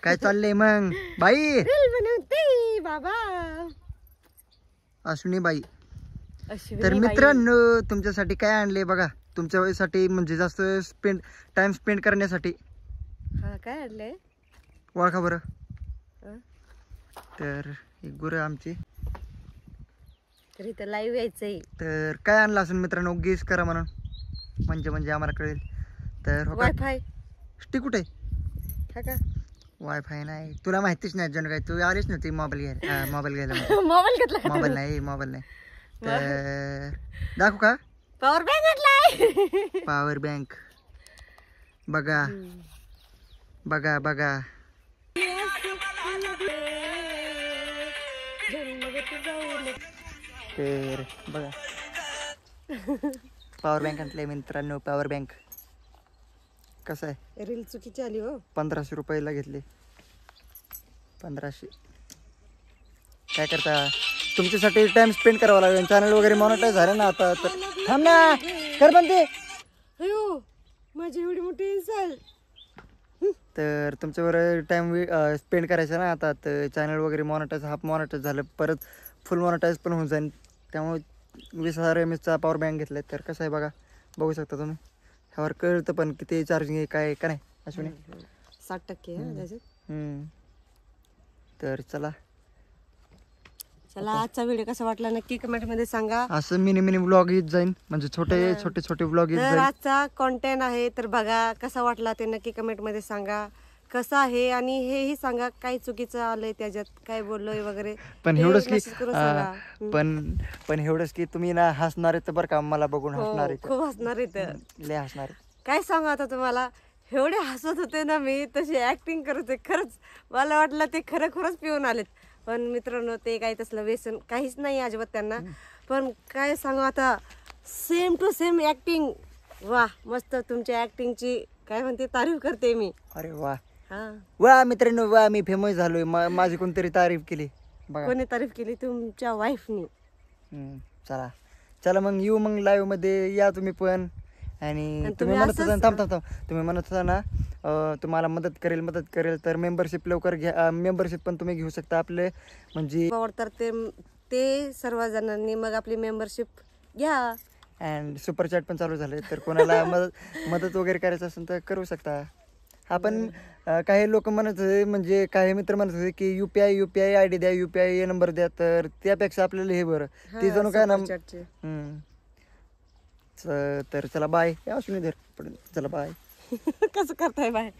काय चाललंय मग बाई? रील बनवते बाबा अश्विनी बाई. अश्विनी तर बाई. मित्रांनो तुमच्यासाठी काय आणले बघा, तुमच्यासाठी म्हणजे जास्त टाइम स्पेंड करण्यासाठी. हा काय आणलंय ओळखा बरं. हं? तर एक गुरं आमची. तर इथं लाईव्ह यायचंय. तर काय आणलं असेल मित्रांनो, गेस करा म्हणून, म्हणजे आम्हाला कळेल. तर हो का, वायफाय स्टिक कुठे? हा का वायफाय नाही, तुला माहितीच नाही जण काय, तू आलीच नव्हती मोबाईल घ्यायला. मोबाईल घ्यायला मोबाईल घेतला का मोबाईल नाही. तर दाखवू का? पॉवर बँक घेतलाय. पॉवर बँक बघा बघा बघा. तर बघा पॉवर बँक आणलंय मित्रांनो. पॉवर बँक कसं आहे? रील चुकीची आली हो. 1500 रुपयाला घेतले. 1500. काय करता, तुमच्यासाठी टाइम स्पेंड करावा लागेल. चॅनल वगैरे मॉनिटाईज झालं ना आता. तर थांब ना, कर बनते. अयो माझी एवढी मोठी इन्सल. तर तुमच्यावर टाइम स्पेंड करायचा ना आता. तर चॅनल वगैरे मॉनिटाईज, हाफ मॉनिटाईज झालं, परत फुल मॉनिटाईज पण होऊन जाईल. त्यामुळे 20,000 mAhचा पॉवर बँक घेतलाय. तर कसं आहे बघा, बघू शकता तुम्ही. ह्यावर कळतं पण किती चार्जिंग आहे, काय का नाही अश्विनी. 60% त्याच्यात. तर चला आजचा व्हिडिओ कसा वाटला नक्की कमेंट मध्ये सांगा. असं मिनी ब्लॉग येत जाईल, म्हणजे छोटे ब्लॉग येत तर जाईल. आजचा कंटेंट आहे, तर बघा कसा वाटला ते नक्की कमेंट मध्ये सांगा. कसं आहे आणि हेही सांगा काय चुकीचं आलंय त्याच्यात, काय बोललोय वगैरे. पण ते एवढंच की message करून सांगा. पण एवढंच की तुम्ही ना हसणार आहेत बरं का, मला बघून हो, हसणार आहेत. खूप हसणार आहे. लय हसणार आहे. काय सांगू आता तुम्हाला, एवढे हसत होते ना मी, तशी ऍक्टिंग करत होते. खरंच मला वाटलं ते खरंच पिऊन आलेत. पण मित्रांनो ते काही तसलं व्यसन काहीच नाही अजिबात त्यांना. पण काय सांगू आता, सेम टू सेम ऍक्टिंग. वा मस्त, तुमच्या ऍक्टिंगची काय म्हणते तारीफ करते मी. अरे वा हा वा मित्रांनो वा, मी फेमस झालोय. माझी कोणतरी तारीफ केली बघा. कोणी तारीफ केली? तुमच्या वाईफनी. चला मग येऊ मग लाईव्ह मध्ये या तुम्ही पण. आणि तुम्ही म्हणत होता थांब तुम्ही म्हणत होता ना तुम्हाला मदत करेल तर मेंबरशिप लवकर घ्या. मेंबरशिप पण तुम्ही घेऊ शकता आपले, म्हणजे तर ते सर्व जणांनी मग आपली मेंबरशिप घ्या. अँड सुपर चॅट पण चालू झाले. तर कोणाला मदत वगैरे करायचं असेल तर करू शकता. आपण काही लोक म्हणत होते, म्हणजे काही मित्र म्हणत होते की UPI ID द्या, UPI नंबर द्या. तर त्यापेक्षा आपल्याला हे बरं, ते जणू काय ना. तर चला बाय. चला बाय. कसं करताय बाय.